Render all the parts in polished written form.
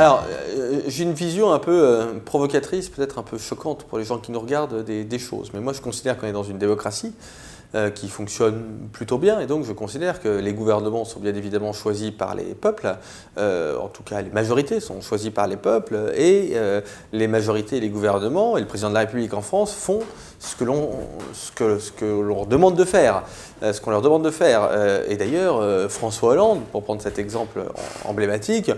Alors, j'ai une vision un peu provocatrice, peut-être un peu choquante pour les gens qui nous regardent des choses. Mais moi, je considère qu'on est dans une démocratie qui fonctionne plutôt bien. Et donc, je considère que les gouvernements sont bien évidemment choisis par les peuples. En tout cas, les majorités sont choisies par les peuples. Et les majorités et les gouvernements, et le président de la République en France, font ce que l'on leur demande de faire. Ce qu'on leur demande de faire. Et d'ailleurs, François Hollande, pour prendre cet exemple emblématique,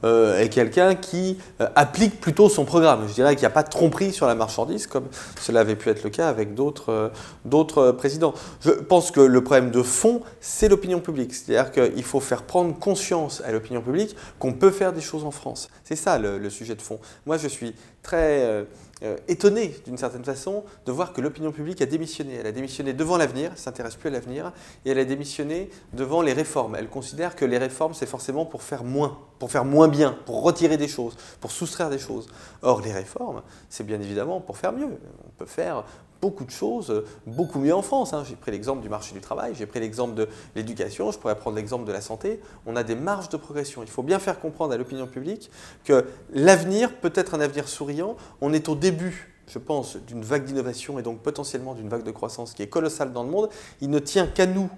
est quelqu'un qui applique plutôt son programme. Je dirais qu'il n'y a pas de tromperie sur la marchandise, comme cela avait pu être le cas avec d'autres présidents. Je pense que le problème de fond, c'est l'opinion publique. C'est-à-dire qu'il faut faire prendre conscience à l'opinion publique qu'on peut faire des choses en France. C'est ça le sujet de fond. Moi, je suis très étonné, d'une certaine façon, de voir que l'opinion publique a démissionné. Elle a démissionné devant l'avenir, elle ne s'intéresse plus à l'avenir, et elle a démissionné devant les réformes. Elle considère que les réformes, c'est forcément pour faire moins bien, pour retirer des choses, pour soustraire des choses. Or, les réformes, c'est bien évidemment pour faire mieux. On peut faire beaucoup de choses, beaucoup mieux en France. J'ai pris l'exemple du marché du travail, j'ai pris l'exemple de l'éducation, je pourrais prendre l'exemple de la santé. On a des marges de progression. Il faut bien faire comprendre à l'opinion publique que l'avenir peut être un avenir souriant. On est au début, je pense, d'une vague d'innovation et donc potentiellement d'une vague de croissance qui est colossale dans le monde. Il ne tient qu'à nous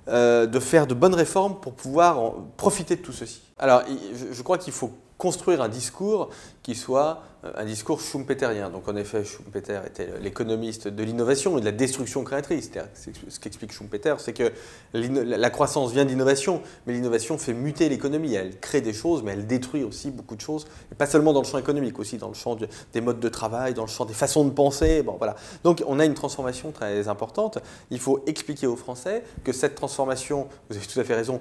de faire de bonnes réformes pour pouvoir profiter de tout ceci. Alors, je crois qu'il faut construire un discours qui soit un discours schumpeterien. Donc en effet, Schumpeter était l'économiste de l'innovation et de la destruction créatrice. Ce qu'explique Schumpeter, c'est que la croissance vient d'innovation, mais l'innovation fait muter l'économie. Elle crée des choses, mais elle détruit aussi beaucoup de choses, et pas seulement dans le champ économique, aussi dans le champ des modes de travail, dans le champ des façons de penser. Bon, voilà. Donc on a une transformation très importante. Il faut expliquer aux Français que cette transformation, vous avez tout à fait raison,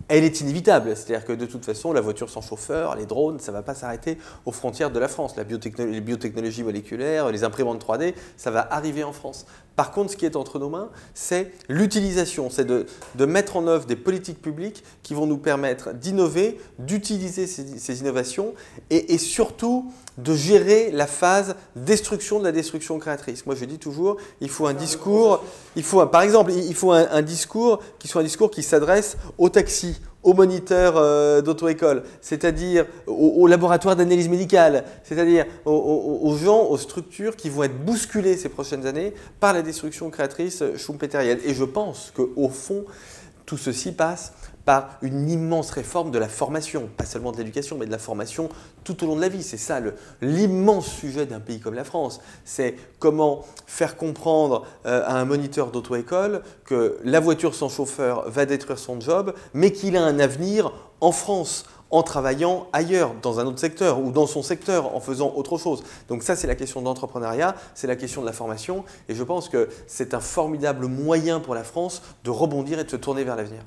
elle est inévitable, c'est-à-dire que de toute façon, la voiture sans chauffeur, les drones, ça ne va pas s'arrêter aux frontières de la France. Les biotechnologies moléculaires, les imprimantes 3D, ça va arriver en France. Par contre, ce qui est entre nos mains, c'est l'utilisation, c'est de mettre en œuvre des politiques publiques qui vont nous permettre d'innover, d'utiliser ces innovations et surtout de gérer la phase destruction de la destruction créatrice. Moi, je dis toujours, il faut un discours, par exemple, il faut un discours qui soit un discours qui s'adresse aux taxis, aux moniteurs d'auto-école, c'est-à-dire aux laboratoires d'analyse médicale, c'est-à-dire aux gens, aux structures qui vont être bousculées ces prochaines années par la destruction créatrice schumpeterienne. Et je pense qu'au fond, tout ceci passe par une immense réforme de la formation, pas seulement de l'éducation, mais de la formation tout au long de la vie. C'est ça l'immense sujet d'un pays comme la France. C'est comment faire comprendre à un moniteur d'auto-école que la voiture sans chauffeur va détruire son job, mais qu'il a un avenir en France, en travaillant ailleurs, dans un autre secteur ou dans son secteur, en faisant autre chose. Donc ça, c'est la question de l'entrepreneuriat, c'est la question de la formation. Et je pense que c'est un formidable moyen pour la France de rebondir et de se tourner vers l'avenir.